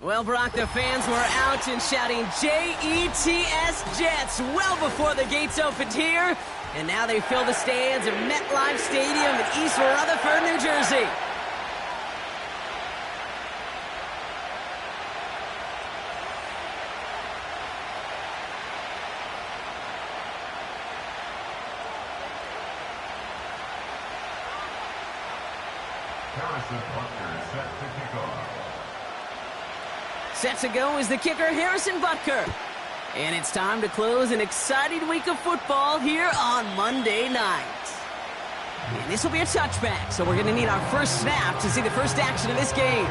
Well, Brock, the fans were out and shouting J-E-T-S, Jets, well before the gates opened here. And now they fill the stands of MetLife Stadium in East Rutherford, New Jersey. Set to go is the kicker, Harrison Butker. And it's time to close an exciting week of football here on Monday night. And this will be a touchback, so we're going to need our first snap to see the first action of this game.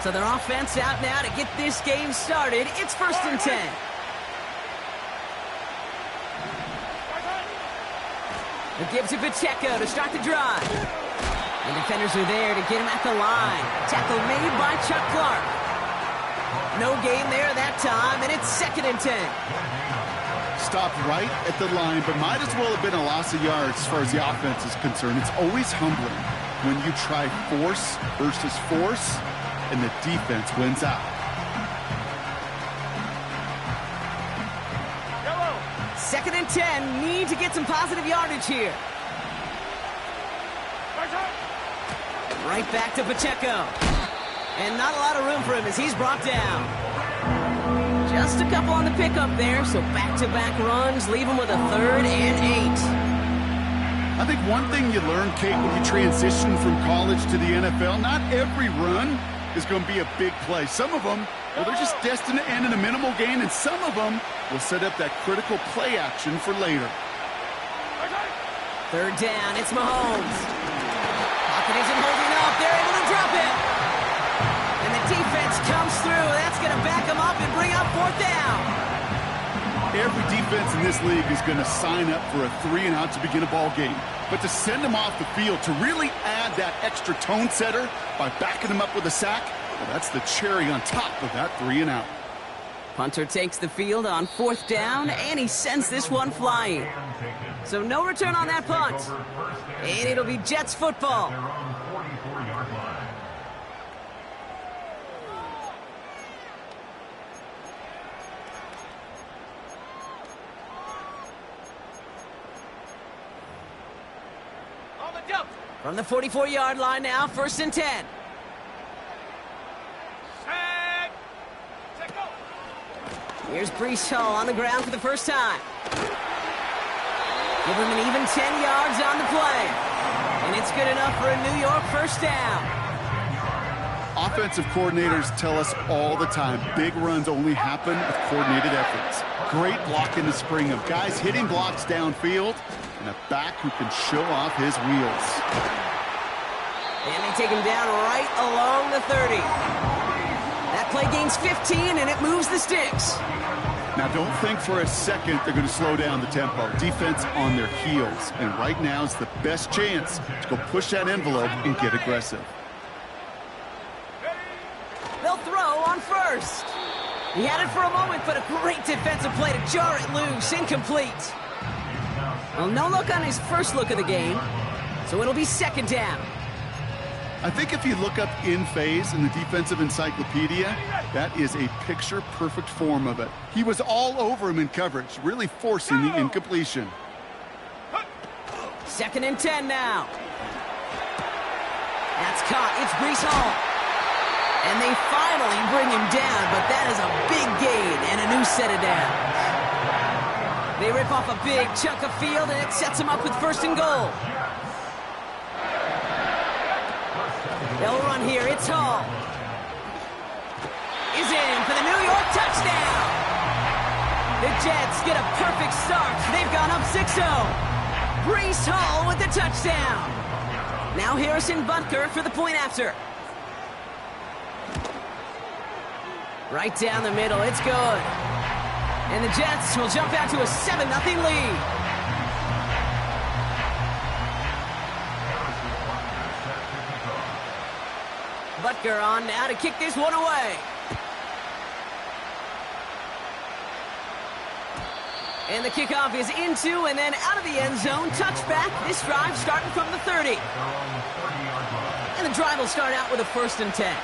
So their offense out now to get this game started. It's 1st and 10. The give to Pacheco to start the drive. The defenders are there to get him at the line. Tackle made by Chuck Clark. No gain there that time, and it's 2nd and 10. Stopped right at the line, but might as well have been a loss of yards as far as the offense is concerned. It's always humbling when you try force versus force, and the defense wins out. 2nd and 10. Need to get some positive yardage here. Right back to Pacheco. And not a lot of room for him as he's brought down. Just a couple on the pickup there, so back-to-back runs leave him with a 3rd and 8. I think one thing you learn, Kate, when you transition from college to the NFL, not every run is going to be a big play. Some of them, well, they're just destined to end in a minimal gain, and some of them will set up that critical play action for later. 3rd down, it's Mahomes. Pocket isn't holding up. They're able to drop it. And the defense comes through. That's going to back them up and bring up 4th down. Every defense in this league is going to sign up for a 3-and-out to begin a ball game. But to send them off the field, to really add that extra tone setter by backing them up with a sack, well, that's the cherry on top of that 3-and-out. Punter takes the field on 4th down, and he sends this one flying. So no return on that punt. And it'll be Jets football. From the 44-yard line now, 1st and 10. Here's Breece Hall on the ground for the first time. Give him an even 10 yards on the play. And it's good enough for a New York 1st down. Offensive coordinators tell us all the time, big runs only happen with coordinated efforts. Great block in the spring of guys hitting blocks downfield, and a back who can show off his wheels. And they take him down right along the 30. That play gains 15, and it moves the sticks. Now, don't think for a second they're going to slow down the tempo. Defense on their heels, and right now is the best chance to go push that envelope and get aggressive. They'll throw on 1st. He had it for a moment, but a great defensive play to jar it loose. Incomplete. Well, no look on his first look of the game, so it'll be 2nd down. I think if you look up in phase in the defensive encyclopedia, that is a picture-perfect form of it. He was all over him in coverage, really forcing the incompletion. 2nd and 10 now. That's caught. It's Breece Hall. And they finally bring him down, but that is a big gain and a new set of downs. They rip off a big chunk of field, and it sets them up with 1st and goal. They'll run here. It's Hall. Is in for the New York touchdown. The Jets get a perfect start. They've gone up 6-0. Breece Hall with the touchdown. Now Harrison Butker for the point after. Right down the middle. It's good. And the Jets will jump out to a 7-0 lead. Butker on now to kick this one away. And the kickoff is into and then out of the end zone. Touchback. This drive starting from the 30. And the drive will start out with a 1st and 10.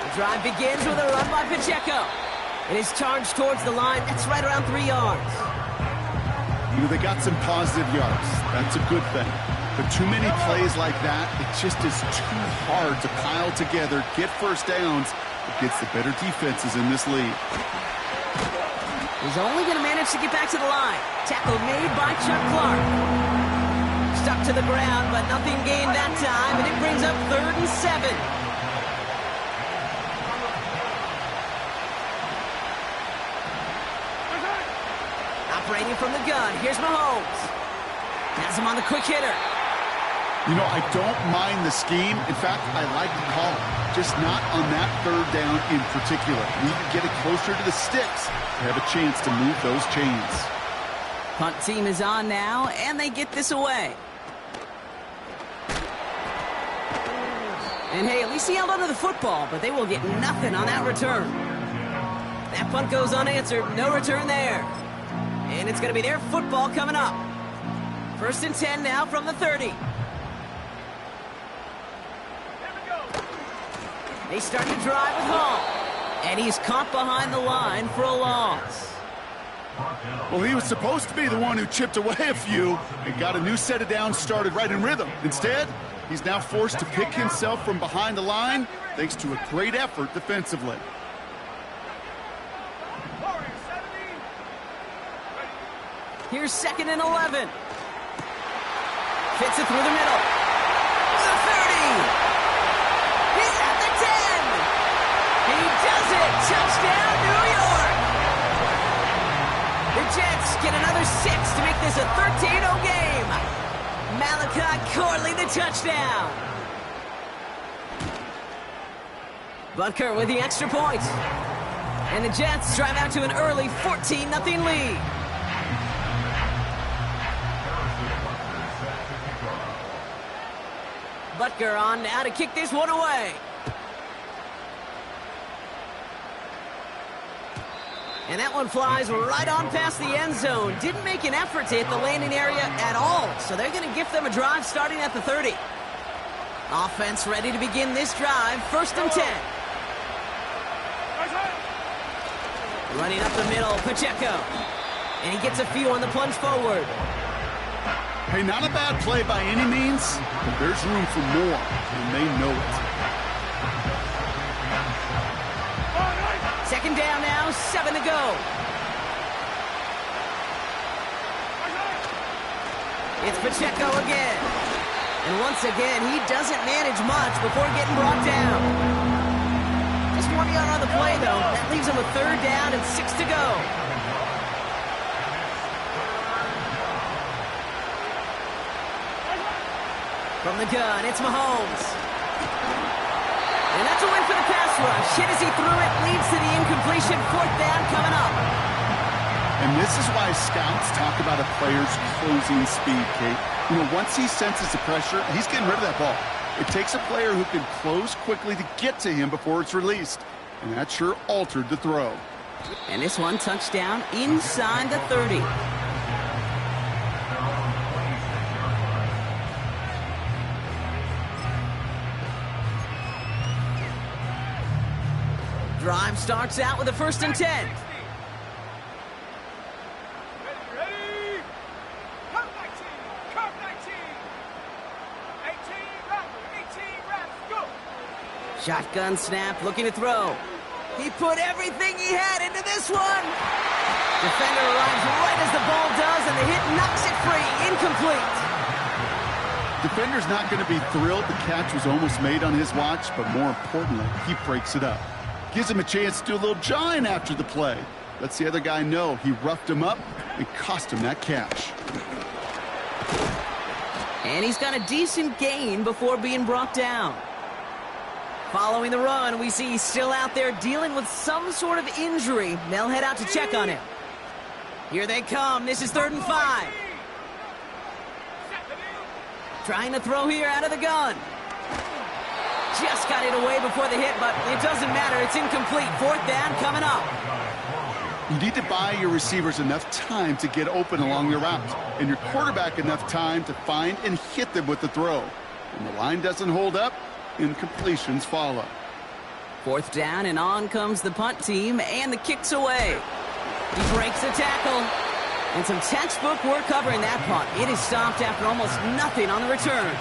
The drive begins with a run by Pacheco. It is charged towards the line. That's right around 3 yards. You know, they got some positive yards. That's a good thing. But too many plays like that, it just is too hard to pile together, get first downs against the better defenses in this league. He's only going to manage to get back to the line. Tackle made by Chuck Clark. Stuck to the ground, but nothing gained that time, and it brings up 3rd and 7. Operating from the gun, here's Mahomes. Has him on the quick hitter. You know, I don't mind the scheme. In fact, I like the call. Just not on that 3rd down in particular. Need to get it closer to the sticks to have a chance to move those chains. Punt team is on now, and they get this away. And hey, at least he held onto the football, but they will get nothing on that return. That punt goes unanswered. No return there. And it's going to be their football coming up. 1st and 10 now from the 30. They start to drive with Hall. And he's caught behind the line for a loss. Well, he was supposed to be the one who chipped away a few and got a new set of downs started right in rhythm. Instead, he's now forced to pick himself from behind the line thanks to a great effort defensively. Here's 2nd and 11. Fits it through the middle. The 30. He's at the 10. He does it. Touchdown, New York. The Jets get another 6 to make this a 13-0 game. Malachi Corley the touchdown. Butker with the extra point. And the Jets drive out to an early 14-0 lead. Butker on now to kick this one away. And that one flies right on past the end zone. Didn't make an effort to hit the landing area at all. So they're going to gift them a drive starting at the 30. Offense ready to begin this drive. 1st and 10. Running up the middle, Pacheco. And he gets a few on the plunge forward. Hey, not a bad play by any means, but there's room for more, and they know it. 2nd down now, 7 to go. It's Pacheco again. And once again, he doesn't manage much before getting brought down. Just 1 yard on the play, though. That leaves him with 3rd down and 6 to go. From the gun, it's Mahomes. And that's a win for the pass rush. Hit as he threw it, leads to the incompletion. 4th down coming up. And this is why scouts talk about a player's closing speed, Kate. You know, once he senses the pressure, he's getting rid of that ball. It takes a player who can close quickly to get to him before it's released. And that sure altered the throw. And this one touchdown inside the 30. Drive starts out with a 1st and 10. Shotgun snap, looking to throw. He put everything he had into this one. Defender arrives right as the ball does, and the hit knocks it free. Incomplete. Defender's not going to be thrilled the catch was almost made on his watch, but more importantly, he breaks it up. Gives him a chance to do a little jawing after the play. Lets the other guy know he roughed him up and cost him that catch. And he's got a decent gain before being brought down. Following the run, we see he's still out there dealing with some sort of injury. They'll head out to check on him. Here they come. This is 3rd and 5. Trying to throw here out of the gun. Just got it away before the hit, but it doesn't matter. It's incomplete. Fourth down coming up. You need to buy your receivers enough time to get open along their routes, and your quarterback enough time to find and hit them with the throw. When the line doesn't hold up, incompletions follow. Fourth down, and on comes the punt team, and the kick's away. He breaks the tackle. And some textbook work covering that punt. It is stopped after almost nothing on the return.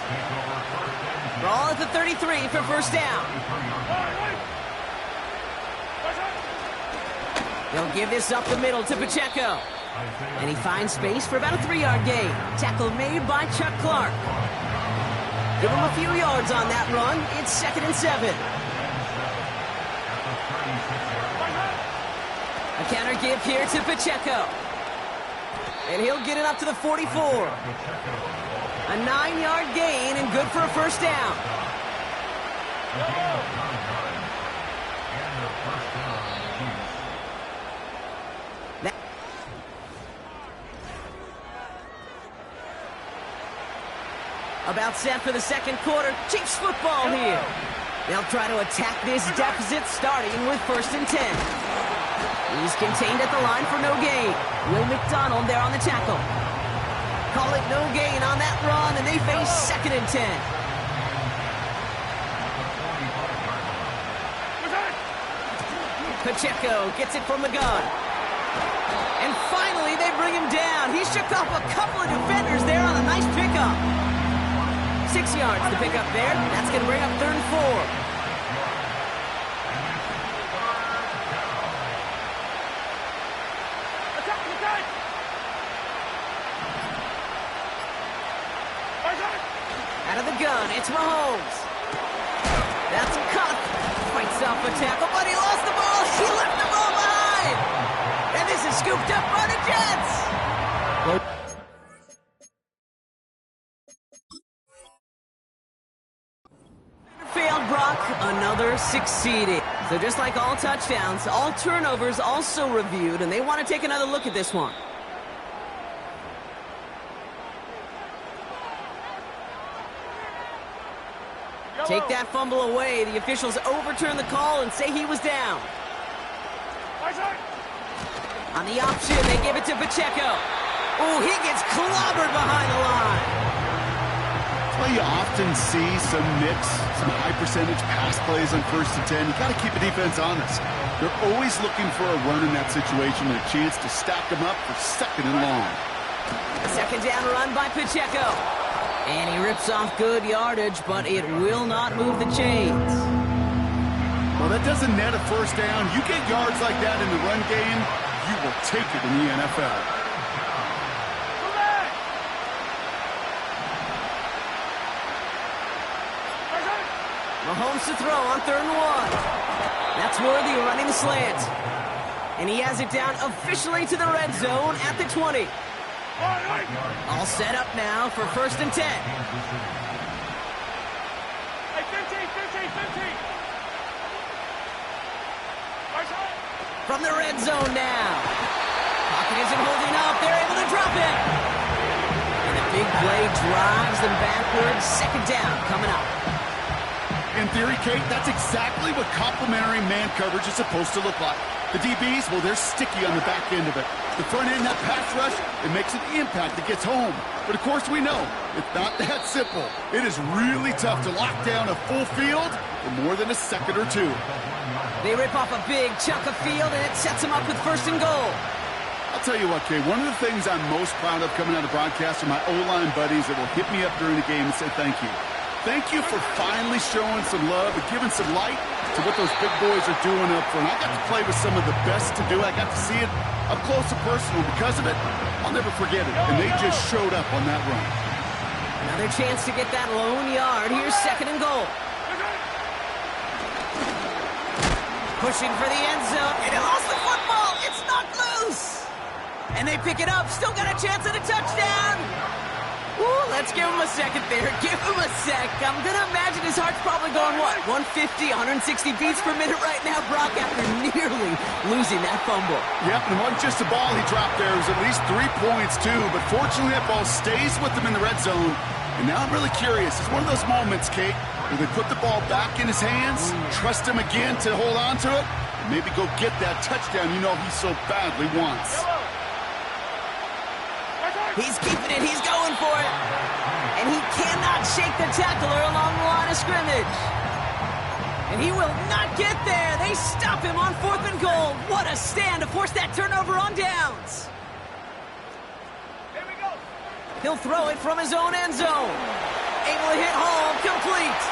Ball at the 33 for first down. They'll give this up the middle to Pacheco. And he finds space for about a 3-yard gain. Tackle made by Chuck Clark. Give him a few yards on that run. It's 2nd and 7. A counter give here to Pacheco. And he'll get it up to the 44. A 9-yard gain and good for a first down. About set for the second quarter. Chiefs football here. They'll try to attack this deficit starting with 1st and 10. He's contained at the line for no gain. Will McDonald there on the tackle. Call it no gain on that run, and they face 2nd and 10. Pacheco gets it from the gun. And finally, they bring him down. He shook off a couple of defenders there on a nice pickup. 6 yards to pick up there. That's going to bring up 3rd and 4. Out of the gun, it's Mahomes. That's cut. Fights off a tackle, but he lost the ball. He left the ball behind. And this is scooped up by the Jets. Failed Brock, another succeeded. So just like all touchdowns, all turnovers also reviewed, and they want to take another look at this one. Take that fumble away. The officials overturn the call and say he was down. On the option, they give it to Pacheco. Oh, he gets clobbered behind the line. Well, you often see some mix, some high-percentage pass plays on 1st and 10. You got to keep the defense honest. They're always looking for a run in that situation and a chance to stack them up for 2nd and long. A 2nd down run by Pacheco. And he rips off good yardage, but it will not move the chains. Well, that doesn't net a first down. You get yards like that in the run game, you will take it in the NFL. Mahomes to throw on 3rd and 1. That's Worthy running the slant. And he has it down officially to the red zone at the 20. All set up now for 1st and 10. Hey, 15. From the red zone now. Pocket isn't holding up. They're able to drop it. And a big play drives them backwards. 2nd down coming up. In theory, Kate, that's exactly what complementary man coverage is supposed to look like. The DBs, well, they're sticky on the back end of it. The front end, that pass rush, it makes an impact that gets home. But, of course, we know it's not that simple. It is really tough to lock down a full field for more than a second or two. They rip off a big chunk of field, and it sets them up with 1st and goal. I'll tell you what, Kate, one of the things I'm most proud of coming out of broadcast are my O-line buddies that will hit me up during the game and say thank you. Thank you for finally showing some love and giving some light to what those big boys are doing up front. I got to play with some of the best to do. I got to see it up close and personal. Because of it, I'll never forget it. And they just showed up on that run. Another chance to get that lone yard. Here's 2nd and goal. Pushing for the end zone, and he lost the football. It's knocked loose. And they pick it up. Still got a chance at a touchdown. Ooh, let's give him a second there. Give him a sec. I'm going to imagine his heart's probably going, what, 150, 160 beats per minute right now, Brock, after nearly losing that fumble. Yep, and it wasn't just a ball he dropped there. It was at least 3 points, too. But fortunately, that ball stays with him in the red zone, And now I'm really curious. It's one of those moments, Kate, where they put the ball back in his hands, trust him again to hold on to it, and maybe go get that touchdown you know he so badly wants. He's keeping it. He's going for it. And he cannot shake the tackler along the line of scrimmage. And he will not get there. They stop him on 4th and goal. What a stand to force that turnover on downs. He'll throw it from his own end zone. Able to hit home, complete.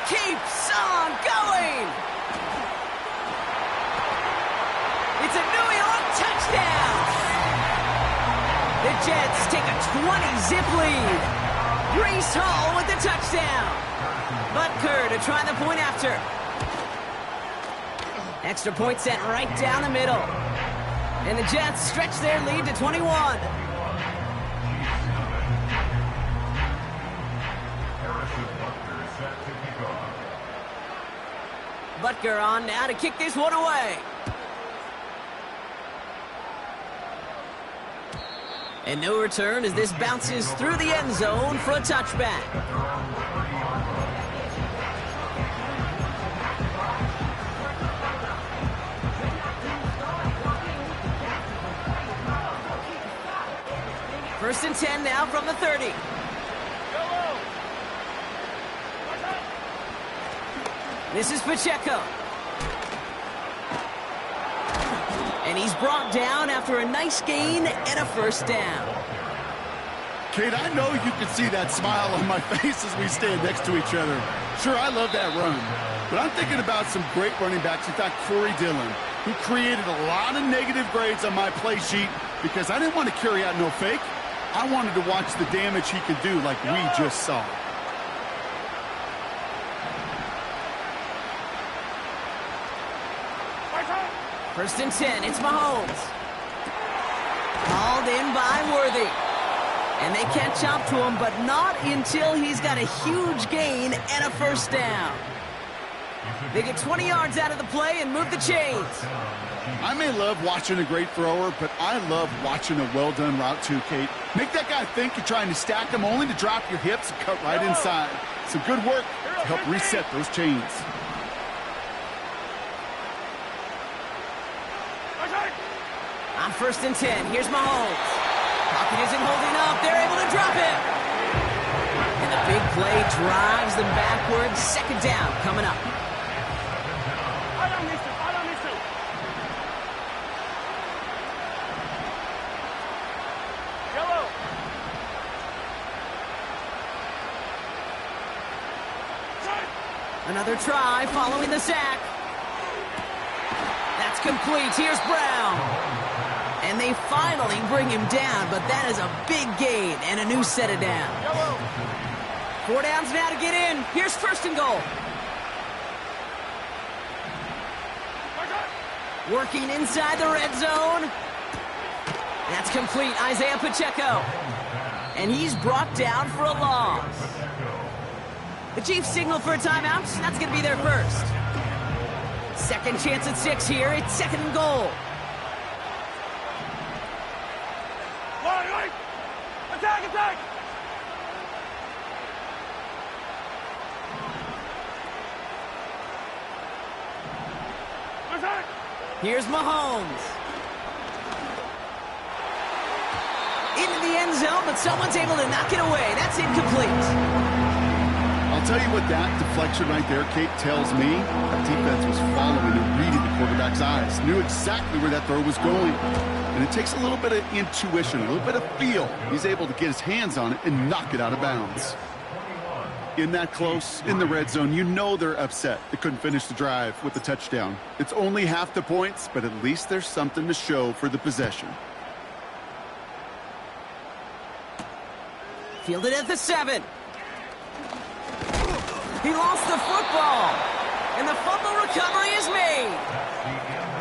Keeps on going. It's a New York touchdown. The Jets take a 20-zip lead. Breece Hall with the touchdown. Butker to try the point after. Extra point sent right down the middle. And the Jets stretch their lead to 21. Butker on now to kick this one away. And no return as this bounces through the end zone for a touchback. First and 10 now from the 30. This is Pacheco. And he's brought down after a nice gain and a first down. Kate, I know you can see that smile on my face as we stand next to each other. Sure, I love that run. But I'm thinking about some great running backs. In fact, Corey Dillon, who created a lot of negative grades on my play sheet because I didn't want to carry out no fake. I wanted to watch the damage he could do like we just saw. First and 10, it's Mahomes. Called in by Worthy. And they catch up to him, but not until he's got a huge gain and a first down. They get 20 yards out of the play and move the chains. I may love watching a great thrower, but I love watching a well-done route too, Kate. Make that guy think you're trying to stack him only to drop your hips and cut right inside. Some good work to help reset those chains. On first and 10, here's Mahomes. Pocket isn't holding up. They're able to drop it. And the big play drives them backwards. Second down coming up. Another try following the sack. That's complete. Here's Brown. And they finally bring him down, but that is a big gain and a new set of downs. 4 downs now to get in. Here's first and goal. Working inside the red zone. That's complete. Isaiah Pacheco. And he's brought down for a loss. The Chiefs signal for a timeout. That's going to be their first. Second chance at 6 here. It's second and goal. Attack, attack! Attack! Here's Mahomes. Into the end zone, but someone's able to knock it away. That's incomplete. I'll tell you what that deflection right there, Kate, tells me. That defense was following and reading the quarterback's eyes. Knew exactly where that throw was going. And it takes a little bit of intuition, a little bit of feel. He's able to get his hands on it and knock it out of bounds. In that close, in the red zone, you know they're upset. They couldn't finish the drive with the touchdown. It's only half the points, but at least there's something to show for the possession. Fielded at the 7. He lost the football. And the fumble recovery is made.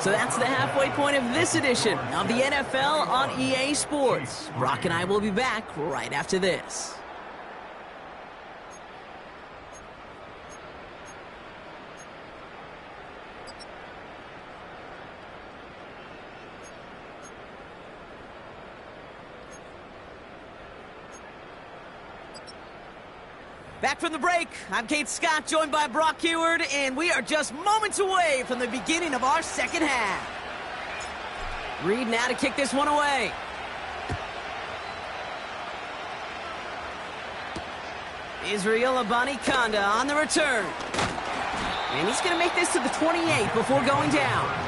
So that's the halfway point of this edition of the NFL on EA Sports. Brock and I will be back right after this. Back from the break, I'm Kate Scott, joined by Brock Heward, and we are just moments away from the beginning of our second half. Reed now to kick this one away. Israel Abanikanda on the return. And he's going to make this to the 28 before going down.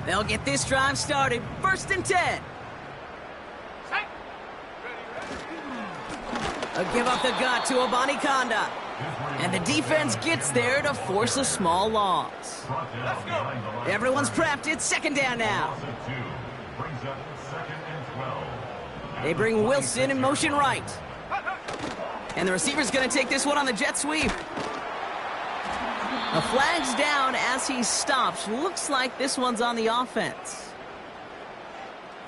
They'll get this drive started. 1st and 10. A give up the gut to Abanikanda. And the defense gets there to force a small loss. Everyone's prepped. It's 2nd down now. They bring Wilson in motion right. And the receiver's going to take this one on the jet sweep. The flag's down as he stops. Looks like this one's on the offense.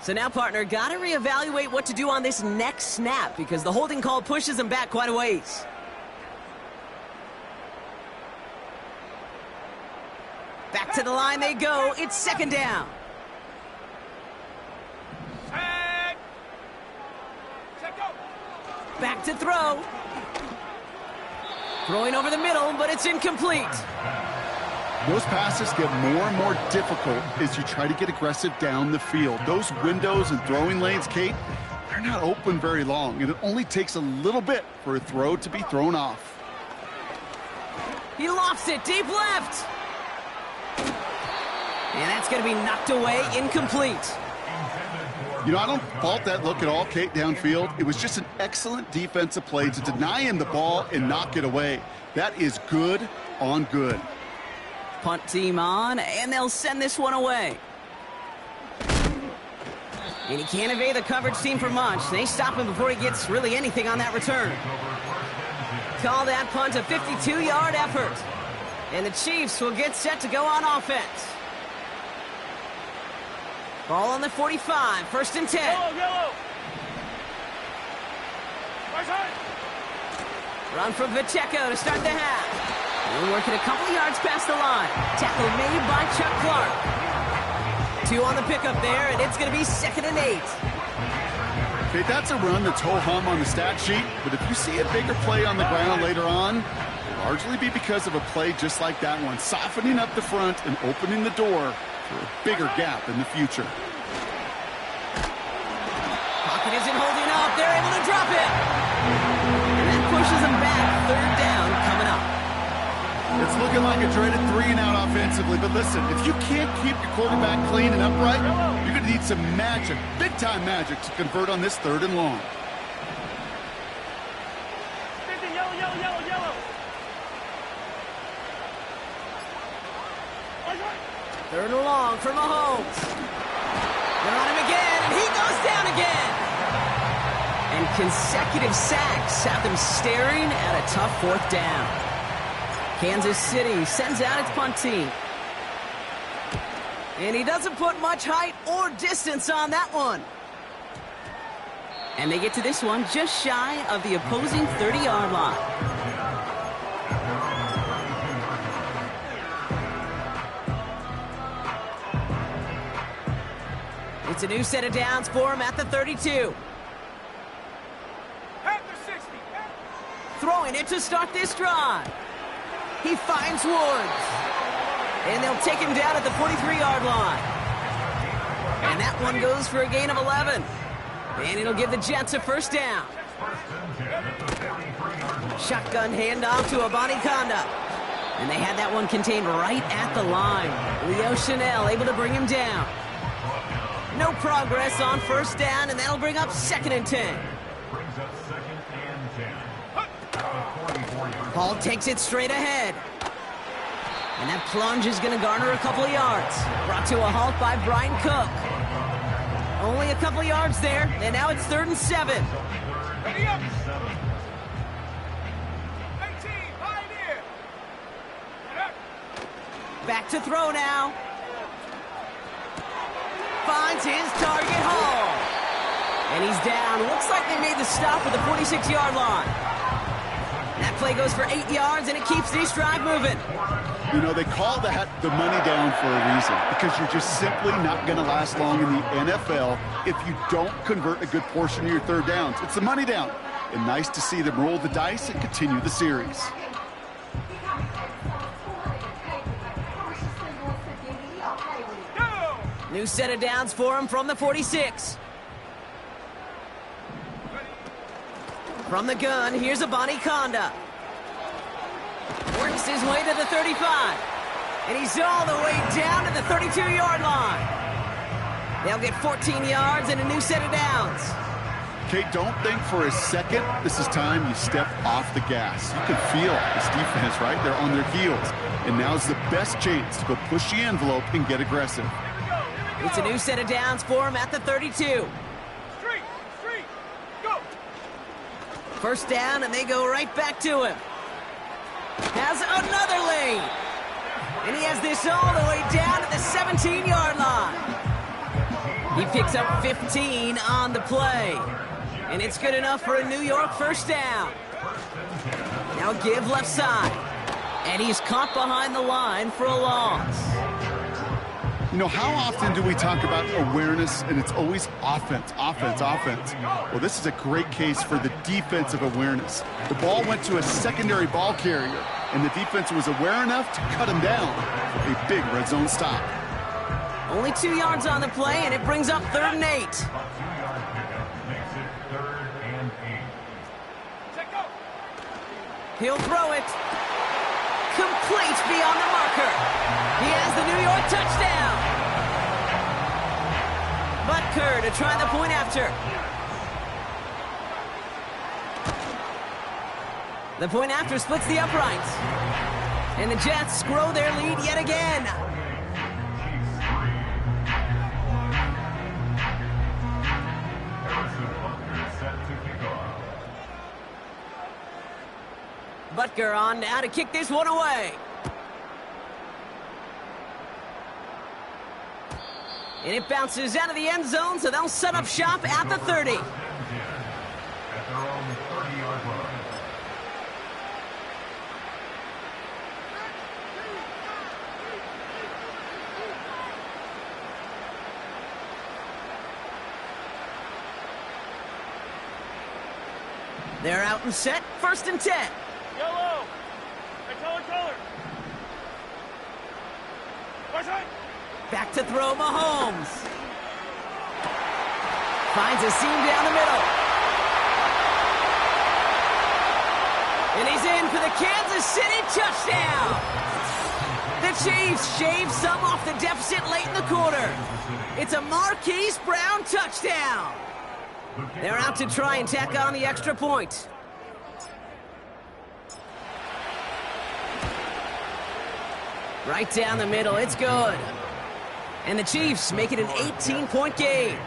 So now, partner, got to reevaluate what to do on this next snap because the holding call pushes him back quite a ways. Back to the line they go. It's 2nd down. Back to throw. Throwing over the middle, but it's incomplete. Those passes get more and more difficult as you try to get aggressive down the field. Those windows and throwing lanes, Kate, they're not open very long, and it only takes a little bit for a throw to be thrown off. He lofts it deep left. And that's going to be knocked away, incomplete. You know, I don't fault that look at all, Kate, downfield. It was just an excellent defensive play to deny him the ball and knock it away. That is good on good. Punt team on, and they'll send this one away. And he can't evade the coverage team for much. They stop him before he gets really anything on that return. Call that punt a 52-yard effort. And the Chiefs will get set to go on offense. Ball on the 45, 1st and 10. Yellow. Run from Pacheco to start the half. We're working a couple yards past the line. Tackle made by Chuck Clark. 2 on the pickup there, and it's going to be 2nd and 8. Okay, that's a run that's ho-hum on the stat sheet, but if you see a bigger play on the ground later on, it'll largely be because of a play just like that one, softening up the front and opening the door for a bigger gap in the future. Pocket isn't holding up. They're able to drop it. And that pushes them back. 3rd down coming up. It's looking like a dreaded 3-and-out offensively, but listen, if you can't keep your quarterback clean and upright, you're going to need some magic, big-time magic, to convert on this 3rd and long. Yellow. 3rd and long for Mahomes. They're on him again, and he goes down again. And consecutive sacks have them staring at a tough 4th down. Kansas City sends out its punt team. And he doesn't put much height or distance on that one. And they get to this one just shy of the opposing 30-yard line. It's a new set of downs for him at the 32. Throwing it to start this drive. He finds Woods. And they'll take him down at the 43-yard line. And that one goes for a gain of 11. And it'll give the Jets a 1st down. Shotgun handoff to Abanikanda. And they had that one contained right at the line. Leo Chanel able to bring him down. No progress on 1st down, and that'll bring up 2nd and 10. Paul takes it straight ahead. And that plunge is going to garner a couple of yards. Brought to a halt by Brian Cook. Only a couple of yards there, and now it's 3rd and 7. Ready up. 18, pioneer. Back to throw now. Finds his target, Hall. And he's down. Looks like they made the stop at the 46-yard line. That play goes for 8 yards, and it keeps this drive moving. You know, they call that the money down for a reason, because you're just simply not going to last long in the NFL if you don't convert a good portion of your third downs. It's the money down. And nice to see them roll the dice and continue the series. New set of downs for him from the 46. From the gun, here's a Conda. Works his way to the 35. And he's all the way down to the 32-yard line. They'll get 14 yards and a new set of downs. Kate, don't think for a second this is time you step off the gas. You can feel this defense, right? They're on their heels. And now's the best chance to go push the envelope and get aggressive. It's a new set of downs for him at the 32. Street, go! First down, and they go right back to him. Has another lane. And he has this all the way down to the 17-yard line. He picks up 15 on the play. And it's good enough for a New York first down. Now give left side. And he's caught behind the line for a loss. You know, how often do we talk about awareness, and it's always offense, offense, offense? Well, this is a great case for the defensive awareness. The ball went to a secondary ball carrier, and the defense was aware enough to cut him down for a big red zone stop. Only 2 yards on the play, and it brings up 3rd and 8. He'll throw it. Complete beyond the marker. He has the New York touchdown. Butker to try the point after. The point after splits the uprights. And the Jets grow their lead yet again. Butker on now to kick this one away. And it bounces out of the end zone, so they'll set up shop at the 30. They're out and set, 1st and 10. Yellow! Color! Back to throw Mahomes. Finds a seam down the middle. And he's in for the Kansas City touchdown. The Chiefs shave some off the deficit late in the quarter. It's a Marquise Brown touchdown. They're out to try and tack on the extra point. Right down the middle, it's good. And the Chiefs make it an 18-point game.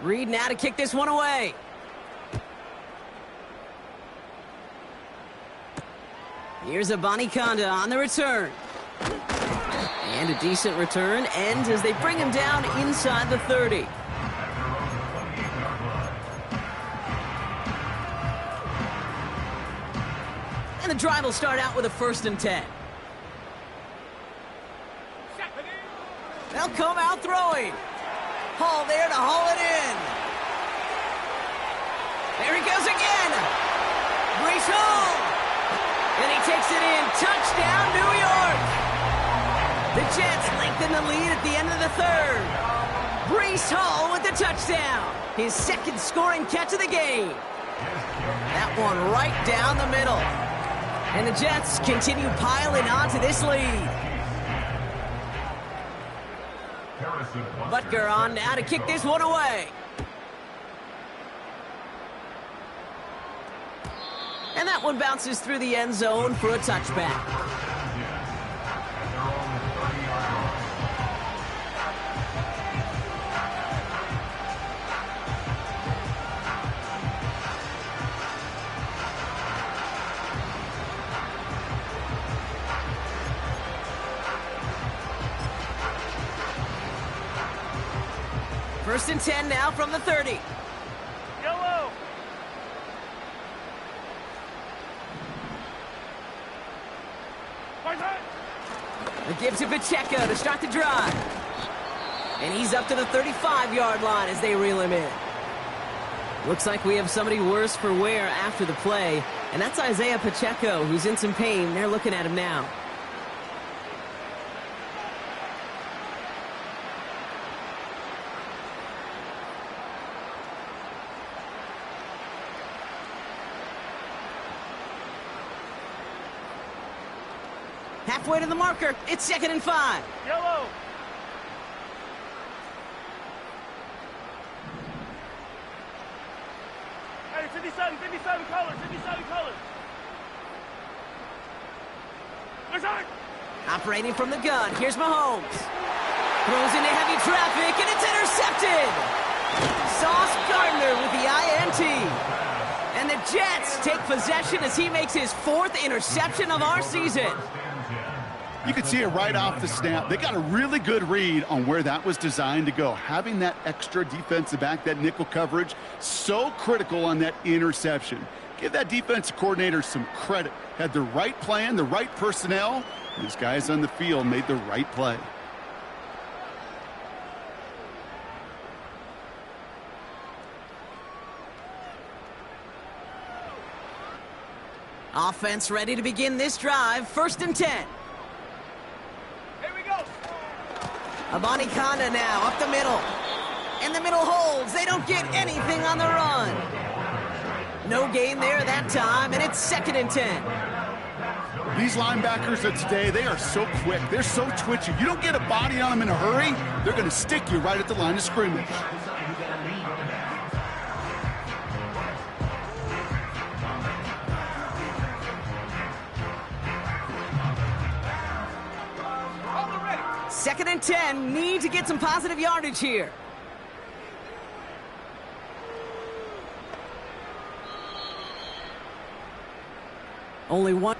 Reed now to kick this one away. Here's a Conda on the return. And a decent return ends as they bring him down inside the 30. And the drive will start out with a 1st and 10. They'll come out throwing. Hall there to haul it in. There he goes again. Brees Hall. And he takes it in. Touchdown, New York. The Jets lengthen the lead at the end of the 3rd. Brees Hall with the touchdown. His 2nd scoring catch of the game. That one right down the middle. And the Jets continue piling onto this lead. Butker on now to kick this one away. And that one bounces through the end zone for a touchback. First and 10 now from the 30. gives it Pacheco to start the drive. And he's up to the 35-yard line as they reel him in. Looks like we have somebody worse for wear after the play, and that's Isaiah Pacheco, who's in some pain. They're looking at him now. Halfway to the marker. It's 2nd and 5. Yellow. Hey, 57 colors, 57 colors. Return. Operating from the gun. Here's Mahomes. Throws into heavy traffic, and it's intercepted. Sauce Gardner with the INT. And the Jets take possession as he makes his 4th interception of our season. You could see it right off the snap. They got a really good read on where that was designed to go. Having that extra defensive back, that nickel coverage, so critical on that interception. Give that defensive coordinator some credit. Had the right plan, the right personnel, and his guys on the field made the right play. Offense ready to begin this drive. 1st and 10. Abani Kanda now up the middle. And the middle holds. They don't get anything on the run. No gain there that time, and it's 2nd and 10. These linebackers of today, they are so quick. They're so twitchy. You don't get a body on them in a hurry, they're going to stick you right at the line of scrimmage. Second and 10, need to get some positive yardage here. Only one.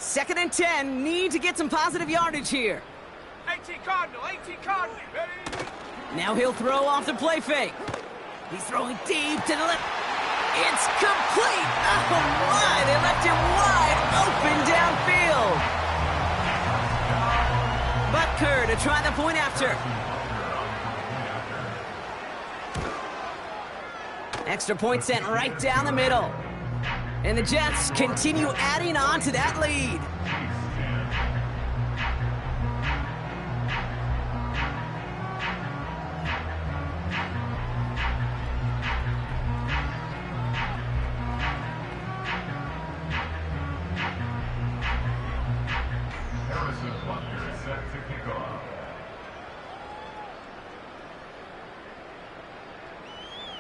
Second and 10, need to get some positive yardage here. 18 Cardinal, 18 Cardinal. Ready? Now he'll throw off the play fake. He's throwing deep to the left. It's complete. Oh my, they left him wide open downfield. Butker to try the point after. Extra point sent right down the middle. And the Jets continue adding on to that lead.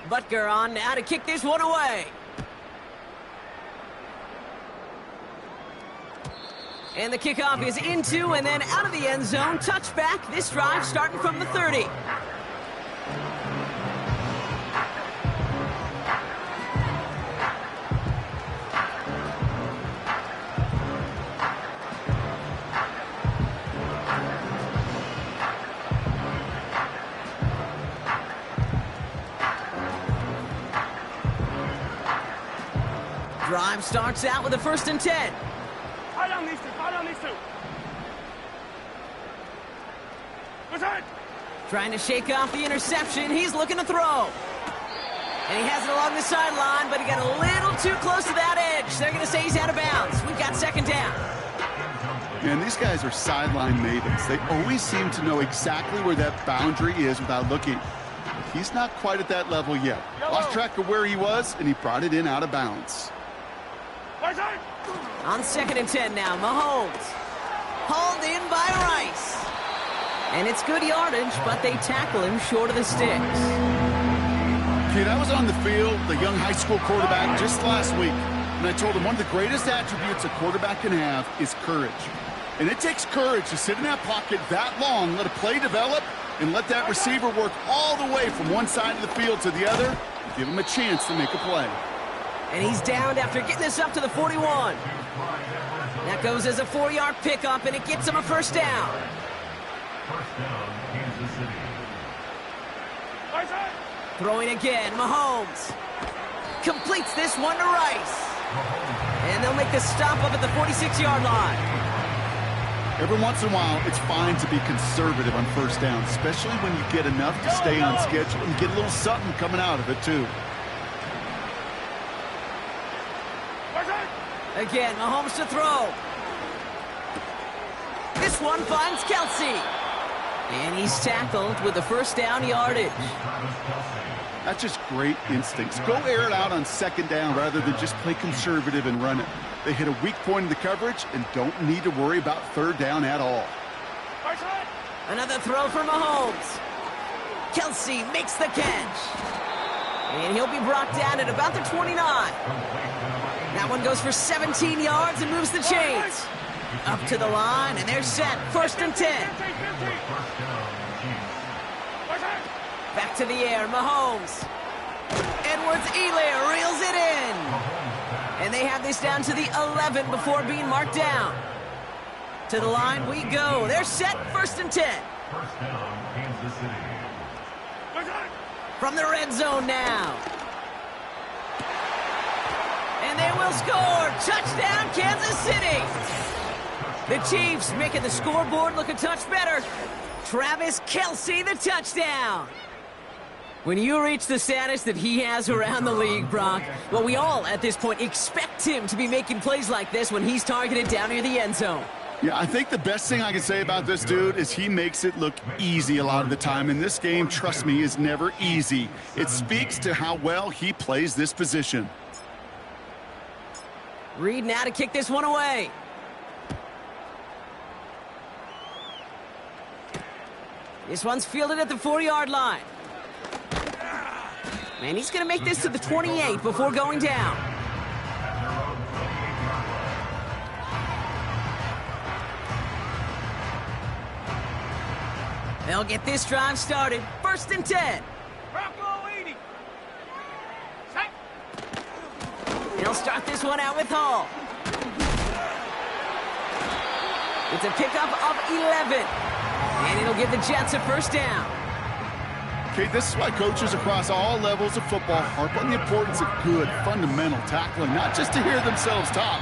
Butker on now to kick this one away. And the kickoff is into and then out of the end zone. Touchback. This drive starting from the 30. Drive starts out with a 1st and 10. Fire on these two, fire on these two. Return. Trying to shake off the interception. He's looking to throw. And he has it along the sideline, but he got a little too close to that edge. They're going to say he's out of bounds. We've got 2nd down. Man, these guys are sideline mavens. They always seem to know exactly where that boundary is without looking. But he's not quite at that level yet. Lost track of where he was, and he brought it in out of bounds. Return. On 2nd and 10 now, Mahomes. Hauled in by Rice. And it's good yardage, but they tackle him short of the sticks. Kid, I was on the field, the young high school quarterback, just last week, and I told him one of the greatest attributes a quarterback can have is courage. And it takes courage to sit in that pocket that long, let a play develop, and let that receiver work all the way from one side of the field to the other, and give him a chance to make a play. And he's downed after getting this up to the 41. That goes as a 4-yard pickup, and it gets him a first down. Throwing again, Mahomes. Completes this one to Rice. And they'll make the stop up at the 46-yard line. Every once in a while, it's fine to be conservative on first down, especially when you get enough to stay on schedule and get a little something coming out of it, too. Again, Mahomes to throw. This one finds Kelsey. And he's tackled with the first down yardage. That's just great instincts. Go air it out on second down rather than just play conservative and run it. They hit a weak point in the coverage and don't need to worry about third down at all. Another throw for Mahomes. Kelsey makes the catch. And he'll be brought down at about the 29. That one goes for 17 yards and moves the chains. Up to the line, and they're set. First and 10. Back to the air, Mahomes. Edwards-Helaire reels it in. And they have this down to the 11 before being marked down. To the line we go. They're set. First and 10. From the red zone now. And they will score. Touchdown, Kansas City. The Chiefs making the scoreboard look a touch better. Travis Kelce, the touchdown. When you reach the status that he has around the league, Brock, well, we all at this point expect him to be making plays like this when he's targeted down near the end zone. Yeah, I think the best thing I can say about this dude is he makes it look easy a lot of the time. And this game, trust me, is never easy. It speaks to how well he plays this position. Reed now to kick this one away. This one's fielded at the 4-yard line. And he's going to make this to the 28 before going down. They'll get this drive started. First and 10. They'll start this one out with Hall. It's a pickup of 11. And it'll give the Jets a first down. Okay, this is why coaches across all levels of football harp on the importance of good, fundamental tackling, not just to hear themselves talk.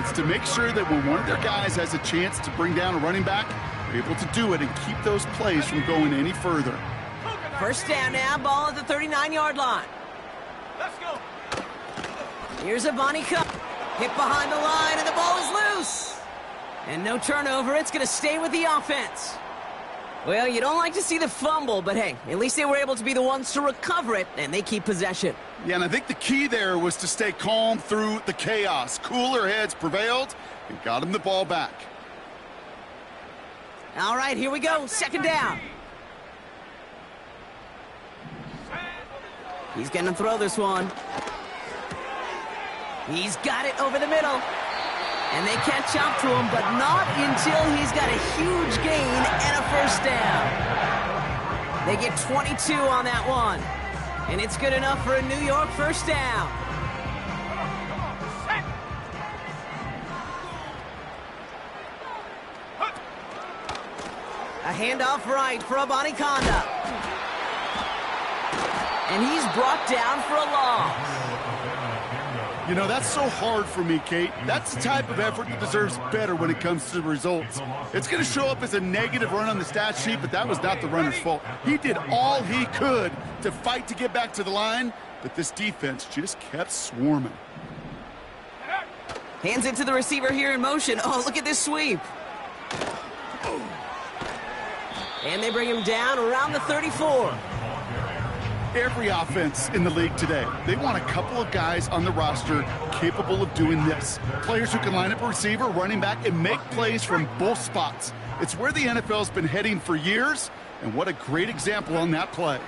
It's to make sure that when one of their guys has a chance to bring down a running back, they're able to do it and keep those plays from going any further. First down now, ball at the 39-yard line. Let's go. Here's a Bonnie Cup. Hit behind the line, and the ball is loose. And no turnover. It's going to stay with the offense. Well, you don't like to see the fumble, but hey, at least they were able to be the ones to recover it, and they keep possession. Yeah, and I think the key there was to stay calm through the chaos. Cooler heads prevailed and got him the ball back. All right, here we go. Second down. He's going to throw this one. He's got it over the middle. And they catch up to him, but not until he's got a huge gain and a first down. They get 22 on that one. And it's good enough for a New York first down. A handoff right for Abanikanda. And he's brought down for a loss. You know, that's so hard for me, Kate. That's the type of effort that deserves better when it comes to the results. It's going to show up as a negative run on the stat sheet, but that was not the runner's fault. He did all he could to fight to get back to the line, but this defense just kept swarming. Hands it to the receiver here in motion. Oh, look at this sweep. And they bring him down around the 34. Every offense in the league today, they want a couple of guys on the roster capable of doing this. Players who can line up a receiver, running back, and make plays from both spots. It's where the NFL's been heading for years, and what a great example on that play.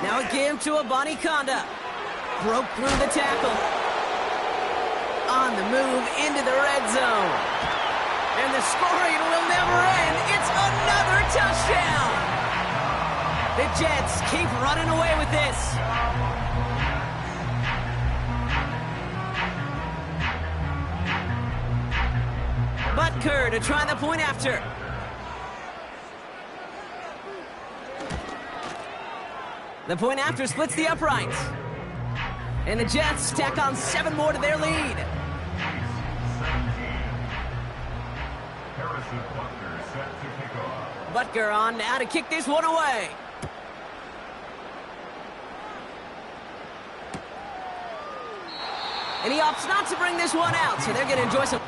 Now a give to Abanikanda. Broke through the tackle. On the move into the red zone. And the scoring will never end. It's another touchdown. The Jets keep running away with this. Butker to try the point after. The point after splits the uprights. And the Jets tack on 7 more to their lead. Butker on now to kick this one away. And he opts not to bring this one out, so they're going to enjoy some...